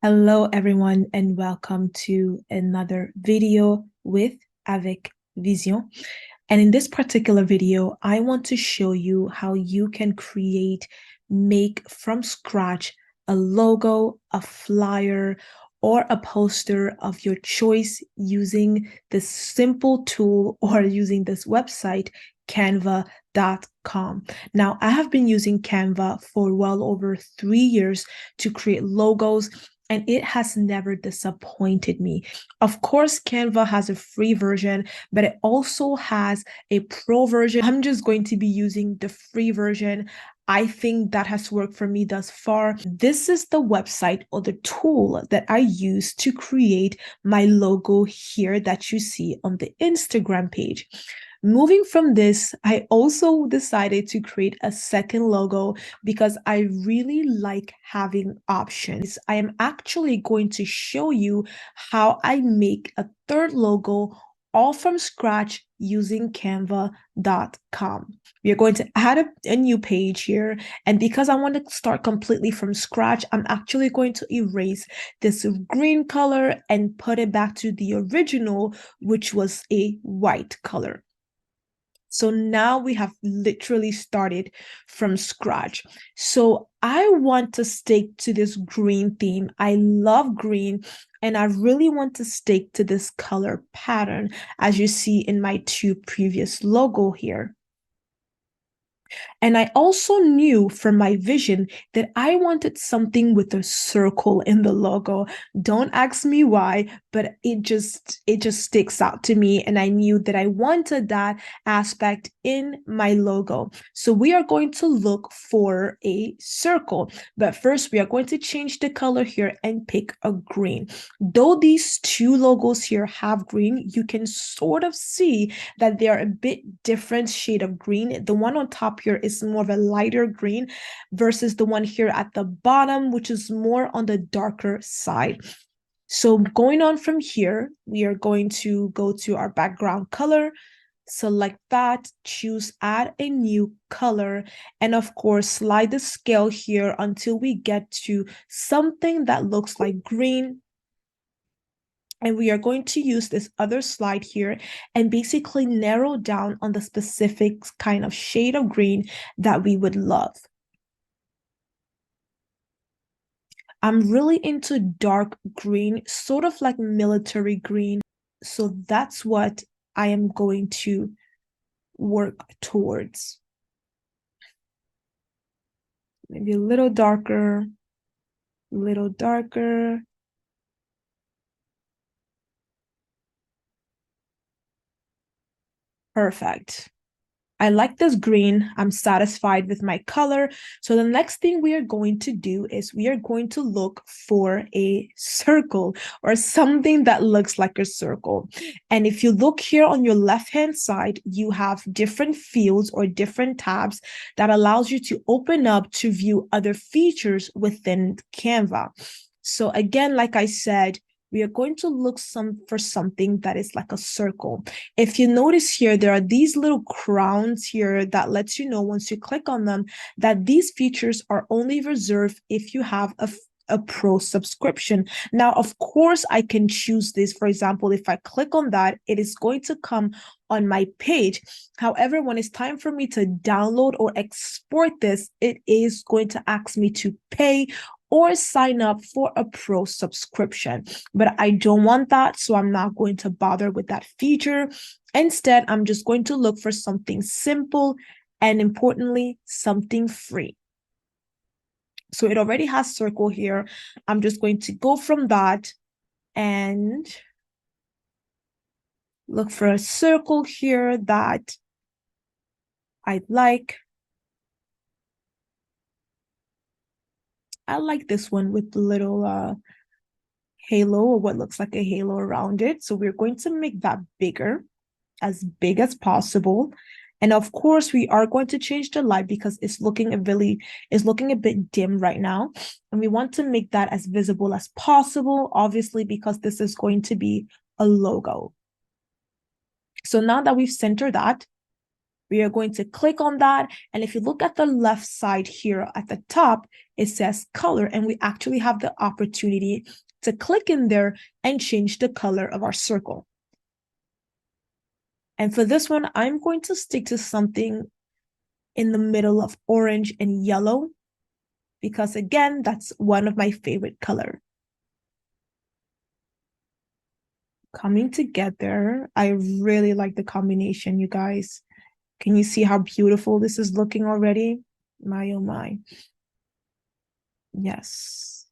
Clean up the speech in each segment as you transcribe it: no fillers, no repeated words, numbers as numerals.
Hello, everyone, and welcome to another video with Avec Vision. And in this particular video, I want to show you how you can make from scratch a logo, a flyer, or a poster of your choice using this simple tool or using this website, canva.com. Now, I have been using Canva for well over 3 years to create logos, and it has never disappointed me. Of course, Canva has a free version, but it also has a pro version. I'm just going to be using the free version. I think that has worked for me thus far. This is the website or the tool that I use to create my logo here that you see on the Instagram page. Moving from this, I also decided to create a second logo because I really like having options. I am actually going to show you how I make a third logo all from scratch using canva.com. We are going to add a new page here. And because I want to start completely from scratch, I'm actually going to erase this green color and put it back to the original, which was a white color. So now we have literally started from scratch. So I want to stick to this green theme. I love green, and I really want to stick to this color pattern, as you see in my two previous logo here. And I also knew from my vision that I wanted something with a circle in the logo. Don't ask me why, but it just sticks out to me, and I knew that I wanted that aspect in my logo. So we are going to look for a circle, but first we are going to change the color here and pick a green. Though these two logos here have green, you can sort of see that they are a bit different shade of green. The one on top here is more of a lighter green versus the one here at the bottom, which is more on the darker side. So going on from here, we are going to go to our background color, select that, choose add a new color, and of course slide the scale here until we get to something that looks like green. And we are going to use this other slide here and basically narrow down on the specific kind of shade of green that we would love. I'm really into dark green, sort of like military green. So that's what I am going to work towards. Maybe a little darker, little darker. Perfect. I like this green. I'm satisfied with my color. So the next thing we are going to do is we are going to look for a circle or something that looks like a circle. And if you look here on your left-hand side, you have different fields or different tabs that allows you to open up to view other features within Canva. So again, like I said, we are going to look for something that is like a circle. If you notice here, there are these little crowns here that lets you know once you click on them that these features are only reserved if you have a pro subscription. Now, of course, I can choose this. For example, if I click on that, it is going to come on my page. However, when it's time for me to download or export this, it is going to ask me to pay or sign up for a pro subscription. But I don't want that, so I'm not going to bother with that feature. Instead, I'm just going to look for something simple and, importantly, something free. So it already has circle here. I'm just going to go from that and look for a circle here that I'd like. I like this one with the little halo, or what looks like a halo around it. So we're going to make that bigger, as big as possible. And of course, we are going to change the light because it's looking a bit dim right now. And we want to make that as visible as possible, obviously, because this is going to be a logo. So now that we've centered that, We are going to click on that. And if you look at the left side here at the top, it says color, and we actually have the opportunity to click in there and change the color of our circle. And for this one, I'm going to stick to something in the middle of orange and yellow, because again, that's one of my favorite color. Coming together, I really like the combination, you guys. Can you see how beautiful this is looking already? My, oh my. Yes.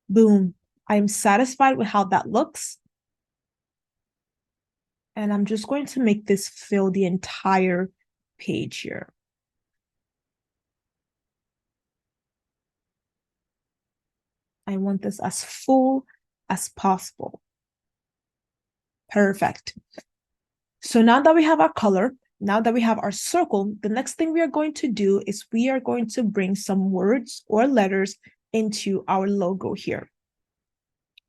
Boom. I'm satisfied with how that looks. And I'm just going to make this fill the entire page here. I want this as full as possible. Perfect. So now that we have our color, now that we have our circle, the next thing we are going to do is we are going to bring some words or letters into our logo here.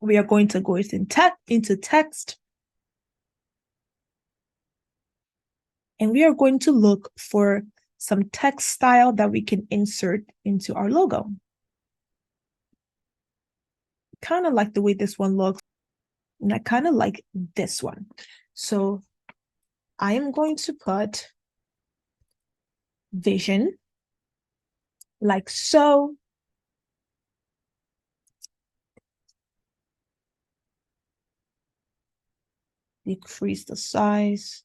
We are going to go into text, and we are going to look for some text style that we can insert into our logo. Kind of like the way this one looks, and I kind of like this one. So I am going to put vision, like so. Decrease the size.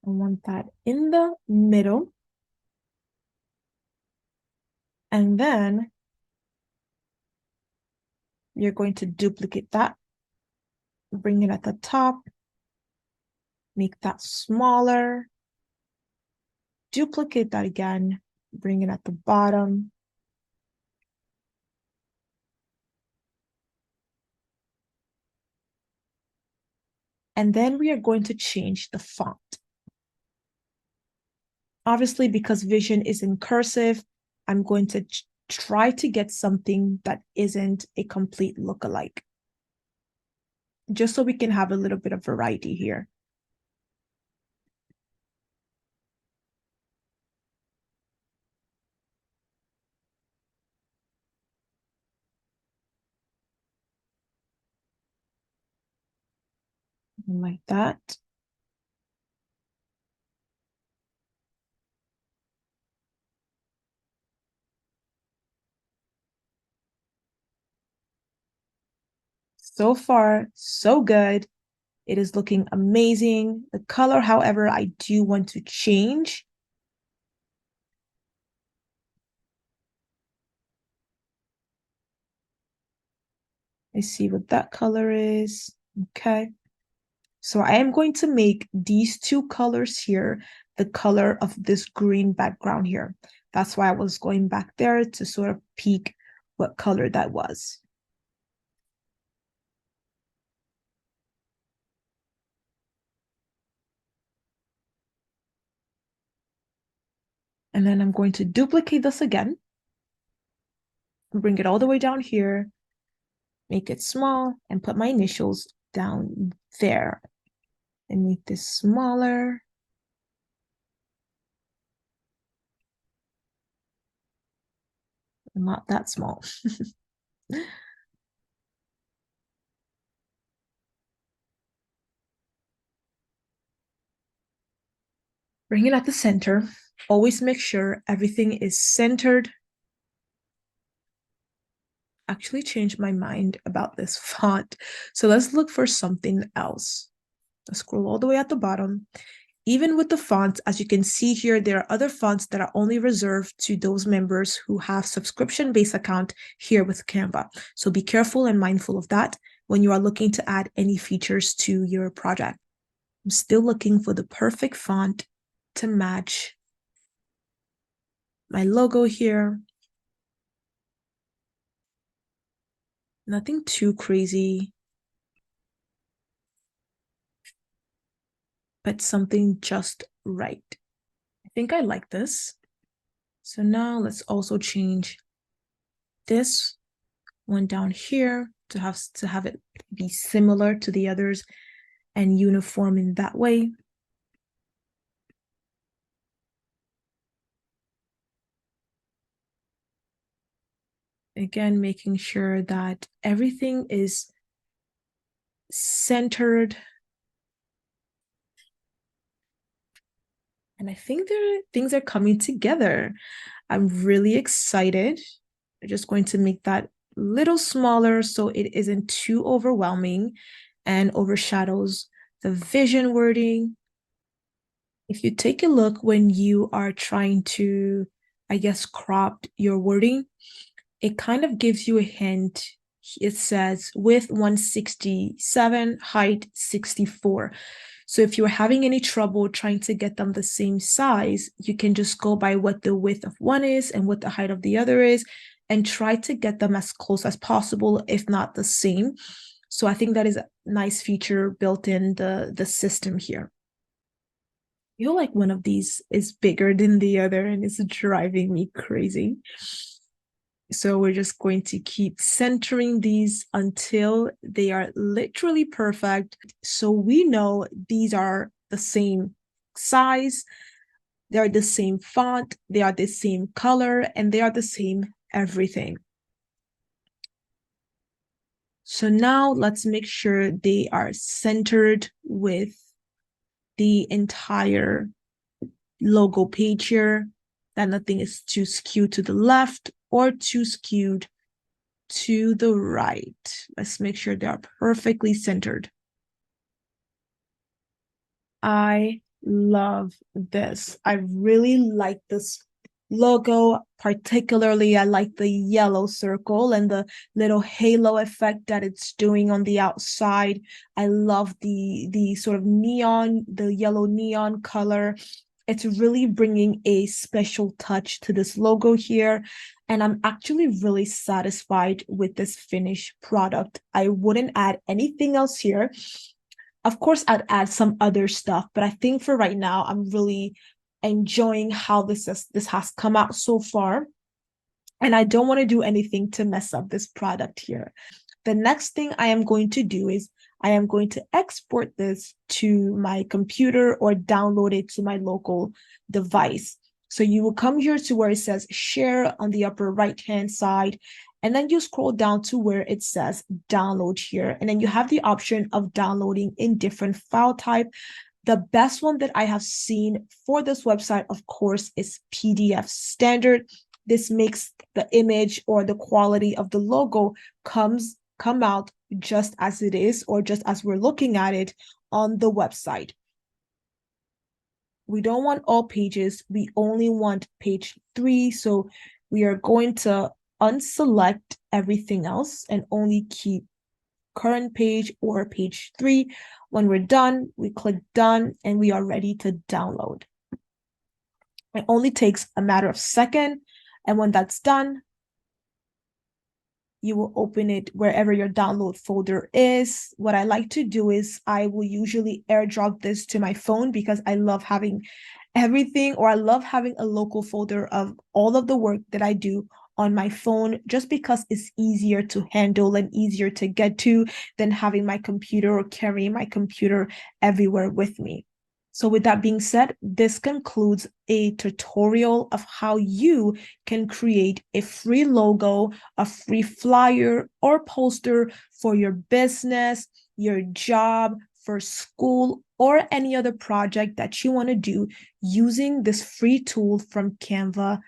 I want that in the middle. And then you're going to duplicate that, bring it at the top, make that smaller, duplicate that again, bring it at the bottom. And then we are going to change the font. Obviously, because vision is in cursive, I'm going to try to get something that isn't a complete lookalike, just so we can have a little bit of variety here. Like that. So far, so good. It is looking amazing. The color, however, I do want to change. I see what that color is. Okay. So I am going to make these two colors here the color of this green background here. That's why I was going back there to sort of peek what color that was. And then I'm going to duplicate this again, bring it all the way down here, make it small, and put my initials down there. And make this smaller. Not that small. Bring it at the center. Always make sure everything is centered. Actually changed my mind about this font. So let's look for something else. Let's scroll all the way at the bottom. Even with the fonts, as you can see here, there are other fonts that are only reserved to those members who have subscription-based account here with Canva. So be careful and mindful of that when you are looking to add any features to your project. I'm still looking for the perfect font to match my logo here. Nothing too crazy, but something just right. I think I like this. So now let's also change this one down here to have it be similar to the others and uniform in that way. Again, making sure that everything is centered. And I think things are coming together. I'm really excited. I'm just going to make that a little smaller so it isn't too overwhelming and overshadows the vision wording. If you take a look when you are trying to, I guess, crop your wording, it kind of gives you a hint. It says width 167, height 64. So if you're having any trouble trying to get them the same size, you can just go by what the width of one is and what the height of the other is and try to get them as close as possible, if not the same. So I think that is a nice feature built in the system here. I feel like one of these is bigger than the other and it's driving me crazy. So we're just going to keep centering these until they are literally perfect. So we know these are the same size, they are the same font, they are the same color, and they are the same everything. So now let's make sure they are centered with the entire logo page here, that nothing is too skewed to the left or too skewed to the right. Let's make sure they are perfectly centered. I love this. I really like this logo. Particularly, I like the yellow circle and the little halo effect that it's doing on the outside. I love the sort of neon, the yellow neon color. It's really bringing a special touch to this logo here. And I'm actually really satisfied with this finished product. I wouldn't add anything else here. Of course, I'd add some other stuff, but I think for right now, I'm really enjoying how this has come out so far. And I don't want to do anything to mess up this product here. The next thing I am going to do is I am going to export this to my computer or download it to my local device. So you will come here to where it says share on the upper right-hand side, and then you scroll down to where it says download here. And then you have the option of downloading in different file type. The best one that I have seen for this website, of course, is PDF standard. This makes the image or the quality of the logo come out just as it is, or just as we're looking at it on the website. We don't want all pages. We only want page 3. So we are going to unselect everything else and only keep current page or page 3. When we're done, we click done and we are ready to download. It only takes a matter of seconds. And when that's done, you will open it wherever your download folder is. What I like to do is I will usually airdrop this to my phone because I love having everything, or I love having a local folder of all of the work that I do on my phone, just because it's easier to handle and easier to get to than having my computer or carrying my computer everywhere with me. So with that being said, this concludes a tutorial of how you can create a free logo, a free flyer or poster for your business, your job, for school, or any other project that you want to do using this free tool from canva.com.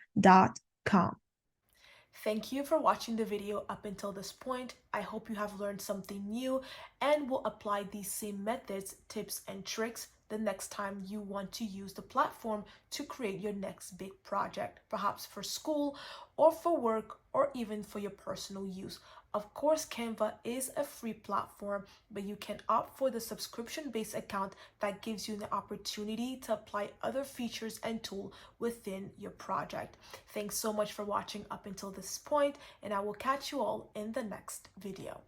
Thank you for watching the video up until this point. I hope you have learned something new and will apply these same methods, tips, and tricks the next time you want to use the platform to create your next big project, perhaps for school or for work or even for your personal use. Of course, Canva is a free platform, but you can opt for the subscription-based account that gives you the opportunity to apply other features and tools within your project. Thanks so much for watching up until this point, and I will catch you all in the next video.